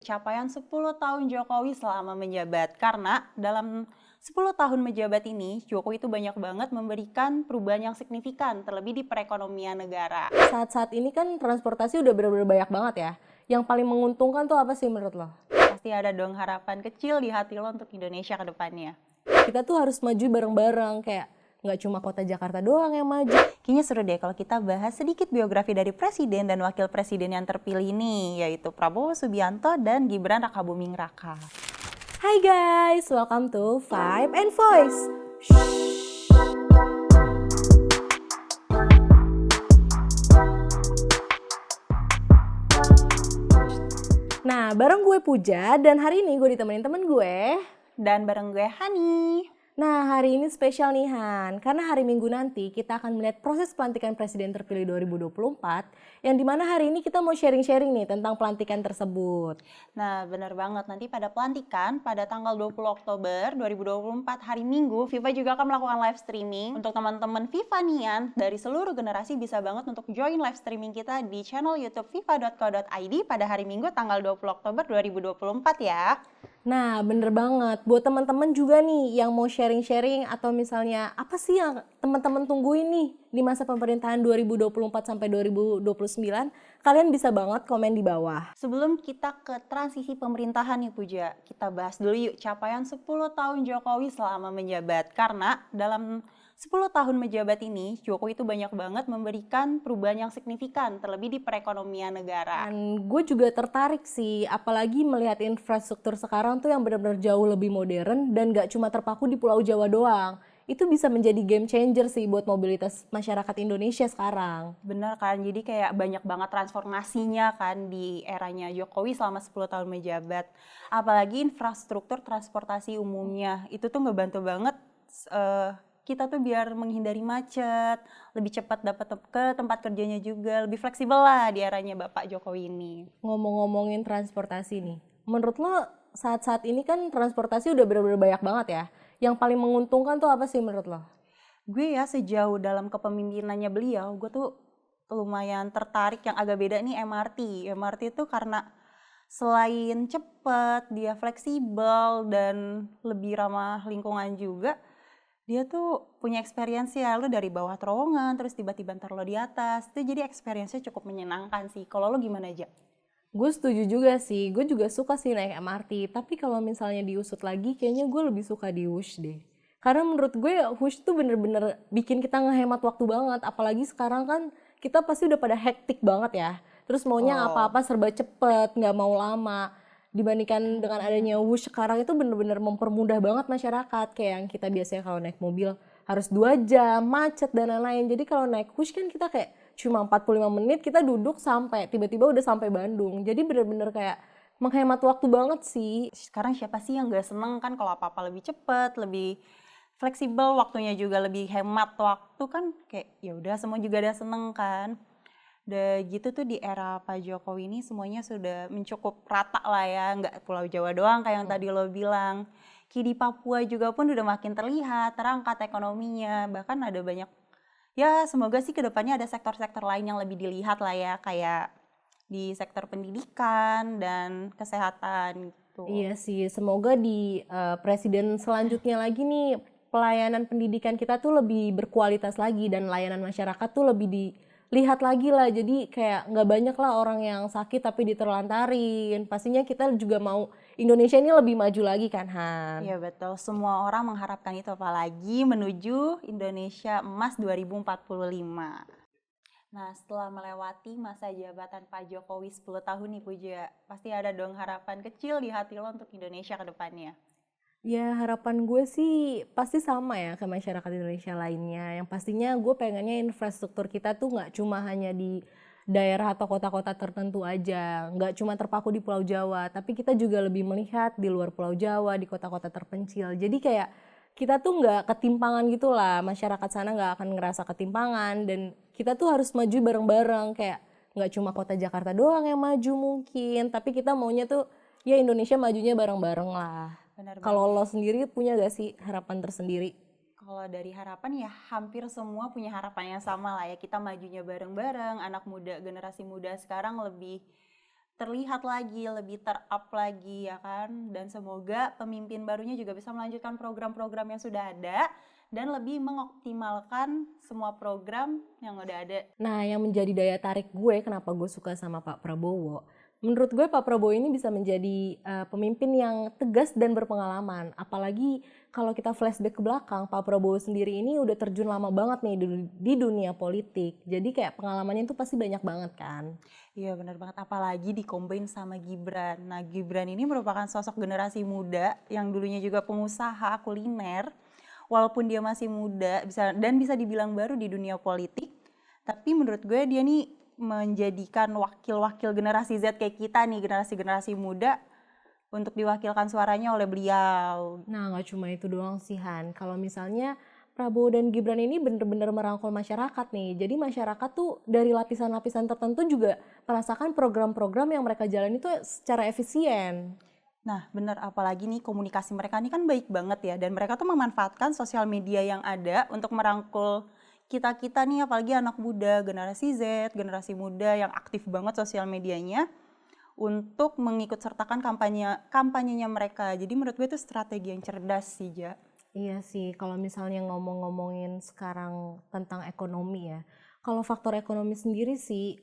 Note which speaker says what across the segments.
Speaker 1: capaian 10 tahun Jokowi selama menjabat. Karena dalam 10 tahun menjabat ini, Jokowi itu banyak banget memberikan perubahan yang signifikan, terlebih di perekonomian negara.
Speaker 2: Saat-saat ini kan transportasi udah bener-bener banyak banget ya. Yang paling menguntungkan tuh apa sih menurut lo?
Speaker 1: Pasti ada dong harapan kecil di hati lo untuk Indonesia ke depannya.
Speaker 2: Kita tuh harus maju bareng-bareng, kayak nggak cuma kota Jakarta doang yang maju.
Speaker 1: Kayaknya seru deh kalau kita bahas sedikit biografi dari presiden dan wakil presiden yang terpilih nih, yaitu Prabowo Subianto dan Gibran Rakabuming Raka.
Speaker 2: Hai guys, welcome to Vibe and Voice. Nah, bareng gue Puja dan hari ini gue ditemenin temen gue.
Speaker 1: Dan bareng gue Hani.
Speaker 2: Nah, hari ini spesial nih Han, karena hari Minggu nanti kita akan melihat proses pelantikan Presiden terpilih 2024, yang dimana hari ini kita mau sharing-sharing nih tentang pelantikan tersebut.
Speaker 1: Nah, bener banget. Nanti pada pelantikan, pada tanggal 20 Oktober 2024 hari Minggu, FIFA juga akan melakukan live streaming. Untuk teman-teman FIFA nian dari seluruh generasi bisa banget untuk join live streaming kita di channel YouTube fifa.co.id pada hari Minggu tanggal 20 Oktober 2024 ya.
Speaker 2: Nah, bener banget. Buat teman-teman juga nih yang mau sharing-sharing atau misalnya apa sih yang teman-teman tungguin nih di masa pemerintahan 2024 sampai 2029, kalian bisa banget komen di bawah.
Speaker 1: Sebelum kita ke transisi pemerintahan nih Puja, kita bahas dulu yuk capaian 10 tahun Jokowi selama menjabat. Karena dalam 10 tahun menjabat ini, Jokowi itu banyak banget memberikan perubahan yang signifikan, terlebih di perekonomian negara.
Speaker 2: Dan gue juga tertarik sih, apalagi melihat infrastruktur sekarang tuh yang benar-benar jauh lebih modern dan gak cuma terpaku di Pulau Jawa doang. Itu bisa menjadi game changer sih buat mobilitas masyarakat Indonesia sekarang.
Speaker 1: Bener kan, jadi kayak banyak banget transformasinya kan di eranya Jokowi selama 10 tahun menjabat. Apalagi infrastruktur transportasi umumnya, itu tuh ngebantu banget kita tuh biar menghindari macet, lebih cepat dapat ke tempat kerjanya juga, lebih fleksibel lah di eranya Bapak Jokowi ini.
Speaker 2: Ngomong-ngomongin transportasi nih, menurut lo saat-saat ini kan transportasi udah bener-bener banyak banget ya. Yang paling menguntungkan tuh apa sih menurut lo?
Speaker 1: Gue ya sejauh dalam kepemimpinannya beliau, gue tuh lumayan tertarik yang agak beda nih MRT. MRT itu karena selain cepat, dia fleksibel dan lebih ramah lingkungan juga, dia tuh punya experience ya, lu dari bawah terowongan terus tiba-tiba ntar lo di atas. Itu jadi experience-nya cukup menyenangkan sih. Kalau lo gimana aja?
Speaker 2: Gue setuju juga sih, gue juga suka sih naik MRT. Tapi kalau misalnya diusut lagi, kayaknya gue lebih suka di Wush deh. Karena menurut gue Wush tuh bener-bener bikin kita ngehemat waktu banget. Apalagi sekarang kan kita pasti udah pada hektik banget ya. Terus maunya apa-apa serba cepet, nggak mau lama. Dibandingkan dengan adanya Wush sekarang itu bener-bener mempermudah banget masyarakat. Kayak yang kita biasanya kalau naik mobil harus 2 jam, macet dan lain-lain. Jadi kalau naik Wush kan kita kayak cuma 45 menit kita duduk sampai tiba-tiba udah sampai Bandung. Jadi bener-bener kayak menghemat waktu banget sih.
Speaker 1: Sekarang siapa sih yang gak seneng kan kalau apa-apa lebih cepat, lebih fleksibel, waktunya juga lebih hemat waktu kan, kayak ya udah semua juga ada seneng kan. Udah gitu tuh di era Pak Jokowi ini semuanya sudah mencukup rata lah ya, nggak Pulau Jawa doang kayak yang tadi lo bilang. Di Papua juga pun udah makin terlihat, terangkat ekonominya, bahkan ada banyak, ya semoga sih kedepannya ada sektor-sektor lain yang lebih dilihat lah ya, kayak di sektor pendidikan dan kesehatan gitu.
Speaker 2: Iya sih, semoga di presiden selanjutnya lagi nih pelayanan pendidikan kita tuh lebih berkualitas lagi dan layanan masyarakat tuh lebih dilihat lagi lah. Jadi kayak nggak banyak lah orang yang sakit tapi diterlantarin. Pastinya kita juga mau Indonesia ini lebih maju lagi kan Han?
Speaker 1: Iya betul, semua orang mengharapkan itu, apalagi menuju Indonesia Emas 2045. Nah, setelah melewati masa jabatan Pak Jokowi 10 tahun nih Puja, pasti ada dong harapan kecil di hati lo untuk Indonesia ke depannya.
Speaker 2: Ya harapan gue sih pasti sama ya ke masyarakat Indonesia lainnya. Yang pastinya gue pengennya infrastruktur kita tuh nggak cuma hanya di daerah atau kota-kota tertentu aja. Nggak cuma terpaku di Pulau Jawa, tapi kita juga lebih melihat di luar Pulau Jawa, di kota-kota terpencil. Jadi kayak kita tuh nggak ketimpangan gitu lah. Masyarakat sana nggak akan ngerasa ketimpangan dan kita tuh harus maju bareng-bareng. Kayak nggak cuma kota Jakarta doang yang maju mungkin, tapi kita maunya tuh ya Indonesia majunya bareng-bareng lah.
Speaker 1: Benar
Speaker 2: Kalau
Speaker 1: banget.
Speaker 2: lo sendiri punya gak sih harapan tersendiri?
Speaker 1: Kalau dari harapan ya hampir semua punya harapan yang sama lah ya, kita majunya bareng-bareng, anak muda, generasi muda sekarang lebih terlihat lagi, lebih ter-up lagi ya kan. Dan semoga pemimpin barunya juga bisa melanjutkan program-program yang sudah ada dan lebih mengoptimalkan semua program yang udah ada.
Speaker 2: Nah, yang menjadi daya tarik gue kenapa gue suka sama Pak Prabowo, menurut gue Pak Prabowo ini bisa menjadi pemimpin yang tegas dan berpengalaman. Apalagi kalau kita flashback ke belakang, Pak Prabowo sendiri ini udah terjun lama banget nih di dunia politik. Jadi kayak pengalamannya itu pasti banyak banget kan.
Speaker 1: Iya benar banget, apalagi dikombain sama Gibran. Nah Gibran ini merupakan sosok generasi muda yang dulunya juga pengusaha kuliner. Walaupun dia masih muda bisa dibilang baru di dunia politik, tapi menurut gue dia nih menjadikan wakil-wakil generasi Z kayak kita nih, generasi-generasi muda untuk diwakilkan suaranya oleh beliau.
Speaker 2: Nah, nggak cuma itu doang sih Han. Kalau misalnya Prabowo dan Gibran ini bener-bener merangkul masyarakat nih. Jadi masyarakat tuh dari lapisan-lapisan tertentu juga merasakan program-program yang mereka jalan itu secara efisien.
Speaker 1: Nah benar, apalagi nih komunikasi mereka ini kan baik banget ya. Dan mereka tuh memanfaatkan sosial media yang ada untuk merangkul kita-kita nih, apalagi anak muda, generasi Z, generasi muda yang aktif banget sosial medianya untuk mengikut sertakan kampanyenya mereka. Jadi menurut gue itu strategi yang cerdas sih, Ja.
Speaker 2: Iya sih, kalau misalnya ngomongin sekarang tentang ekonomi ya. Kalau faktor ekonomi sendiri sih,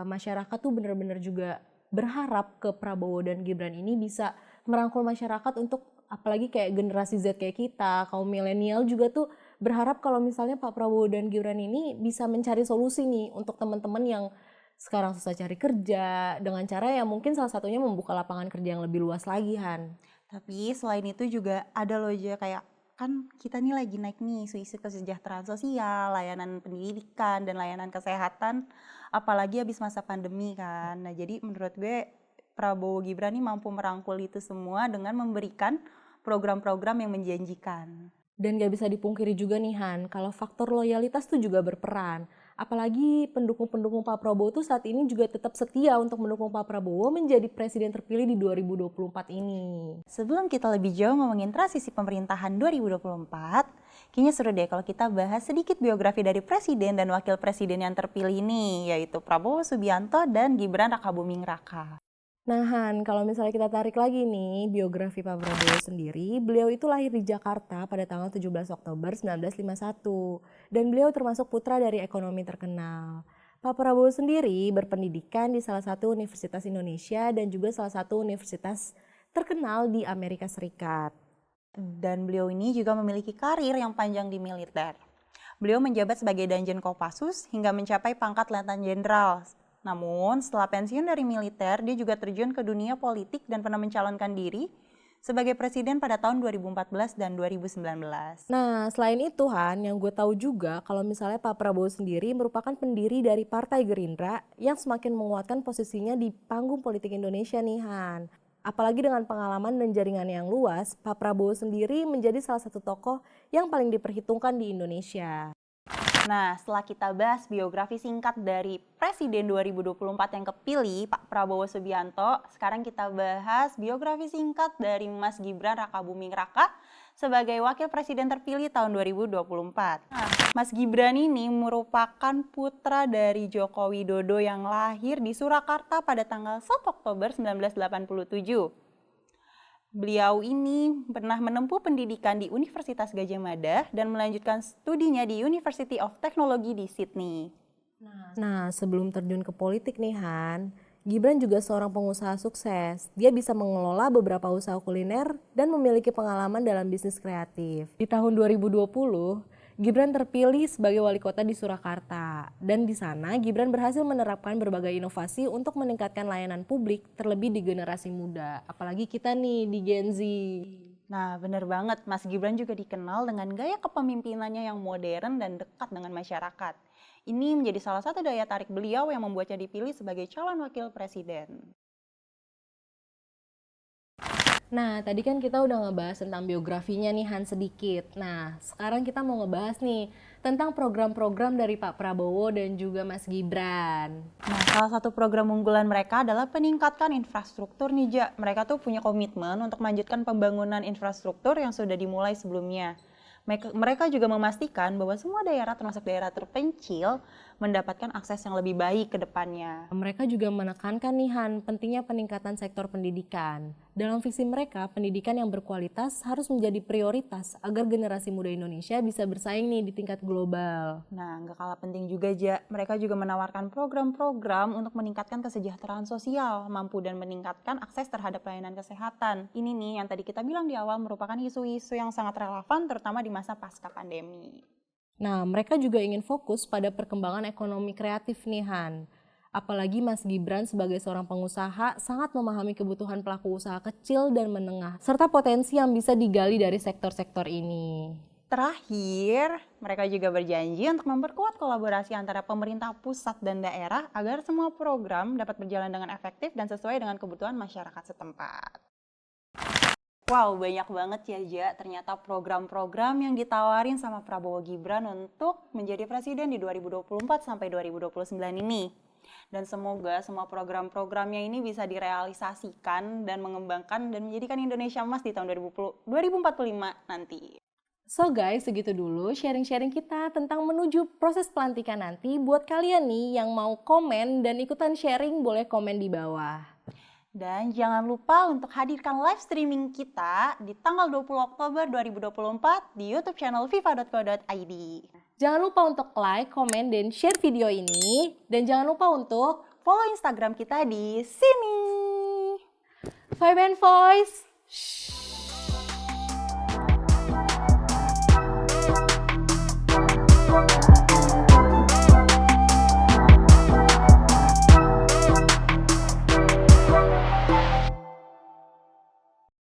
Speaker 2: masyarakat tuh bener-bener juga berharap ke Prabowo dan Gibran ini bisa merangkul masyarakat untuk apalagi kayak generasi Z kayak kita, kaum milenial juga tuh berharap kalau misalnya Pak Prabowo dan Gibran ini bisa mencari solusi nih untuk teman-teman yang sekarang susah cari kerja dengan cara yang mungkin salah satunya membuka lapangan kerja yang lebih luas lagi Han.
Speaker 1: Tapi selain itu juga ada loh aja kayak kan kita nih lagi naik nih isu-isu kesejahteraan sosial, layanan pendidikan dan layanan kesehatan, apalagi habis masa pandemi kan. Nah jadi menurut gue Prabowo Gibran nih mampu merangkul itu semua dengan memberikan program-program yang menjanjikan.
Speaker 2: Dan gak bisa dipungkiri juga nih Han, kalau faktor loyalitas tuh juga berperan. Apalagi pendukung-pendukung Pak Prabowo tuh saat ini juga tetap setia untuk mendukung Pak Prabowo menjadi presiden terpilih di 2024 ini.
Speaker 1: Sebelum kita lebih jauh ngomongin transisi pemerintahan 2024, kayaknya seru deh kalau kita bahas sedikit biografi dari presiden dan wakil presiden yang terpilih nih, yaitu Prabowo Subianto dan Gibran Rakabuming Raka.
Speaker 2: Nah Han, kalau misalnya kita tarik lagi nih biografi Pak Prabowo sendiri, beliau itu lahir di Jakarta pada tanggal 17 Oktober 1951 dan beliau termasuk putra dari ekonomi terkenal. Pak Prabowo sendiri berpendidikan di salah satu universitas Indonesia dan juga salah satu universitas terkenal di Amerika Serikat.
Speaker 1: Dan beliau ini juga memiliki karir yang panjang di militer. Beliau menjabat sebagai Danjen Kopassus hingga mencapai pangkat Letnan Jenderal. Namun, setelah pensiun dari militer, dia juga terjun ke dunia politik dan pernah mencalonkan diri sebagai presiden pada tahun 2014 dan 2019.
Speaker 2: Nah, selain itu Han, yang gue tahu juga kalau misalnya Pak Prabowo sendiri merupakan pendiri dari Partai Gerindra yang semakin menguatkan posisinya di panggung politik Indonesia nih Han. Apalagi dengan pengalaman dan jaringan yang luas, Pak Prabowo sendiri menjadi salah satu tokoh yang paling diperhitungkan di Indonesia.
Speaker 1: Nah, setelah kita bahas biografi singkat dari Presiden 2024 yang kepilih, Pak Prabowo Subianto, sekarang kita bahas biografi singkat dari Mas Gibran Rakabuming Raka sebagai Wakil Presiden terpilih tahun 2024. Nah, Mas Gibran ini merupakan putra dari Joko Widodo yang lahir di Surakarta pada tanggal 1 Oktober 1987. Beliau ini pernah menempuh pendidikan di Universitas Gadjah Mada dan melanjutkan studinya di University of Technology di Sydney.
Speaker 2: Nah, sebelum terjun ke politik nih Han, Gibran juga seorang pengusaha sukses. Dia bisa mengelola beberapa usaha kuliner dan memiliki pengalaman dalam bisnis kreatif. Di tahun 2020, Gibran terpilih sebagai wali kota di Surakarta. Dan di sana Gibran berhasil menerapkan berbagai inovasi untuk meningkatkan layanan publik terlebih di generasi muda. Apalagi kita nih di Gen Z.
Speaker 1: Nah benar banget, Mas Gibran juga dikenal dengan gaya kepemimpinannya yang modern dan dekat dengan masyarakat. Ini menjadi salah satu daya tarik beliau yang membuatnya dipilih sebagai calon wakil presiden.
Speaker 2: Nah, tadi kan kita udah ngebahas tentang biografinya nih Han sedikit. Nah, sekarang kita mau ngebahas nih tentang program-program dari Pak Prabowo dan juga Mas Gibran.
Speaker 1: Nah, salah satu program unggulan mereka adalah peningkatkan infrastruktur nih, Ja. Mereka tuh punya komitmen untuk melanjutkan pembangunan infrastruktur yang sudah dimulai sebelumnya. Mereka juga memastikan bahwa semua daerah termasuk daerah terpencil mendapatkan akses yang lebih baik ke depannya.
Speaker 2: Mereka juga menekankan nih Han, pentingnya peningkatan sektor pendidikan. Dalam visi mereka, pendidikan yang berkualitas harus menjadi prioritas agar generasi muda Indonesia bisa bersaing nih di tingkat global.
Speaker 1: Nah, nggak kalah penting juga, mereka juga menawarkan program-program untuk meningkatkan kesejahteraan sosial, mampu dan meningkatkan akses terhadap pelayanan kesehatan. Ini nih yang tadi kita bilang di awal merupakan isu-isu yang sangat relevan terutama di masa pasca pandemi.
Speaker 2: Nah, mereka juga ingin fokus pada perkembangan ekonomi kreatif nih Han. Apalagi Mas Gibran sebagai seorang pengusaha sangat memahami kebutuhan pelaku usaha kecil dan menengah, serta potensi yang bisa digali dari sektor-sektor ini.
Speaker 1: Terakhir, mereka juga berjanji untuk memperkuat kolaborasi antara pemerintah pusat dan daerah agar semua program dapat berjalan dengan efektif dan sesuai dengan kebutuhan masyarakat setempat. Wow, banyak banget ya, ternyata program-program yang ditawarin sama Prabowo Gibran untuk menjadi presiden di 2024 sampai 2029 ini. Dan semoga semua program-programnya ini bisa direalisasikan dan mengembangkan dan menjadikan Indonesia emas di tahun 2045 nanti.
Speaker 2: So guys, segitu dulu sharing-sharing kita tentang menuju proses pelantikan nanti. Buat kalian nih yang mau komen dan ikutan sharing, boleh komen di bawah.
Speaker 1: Dan jangan lupa untuk hadirkan live streaming kita di tanggal 20 Oktober 2024 di YouTube channel viva.co.id.
Speaker 2: Jangan lupa untuk like, komen, dan share video ini. Dan jangan lupa untuk
Speaker 1: follow Instagram kita di sini.
Speaker 2: Vibe and Voice. Shh.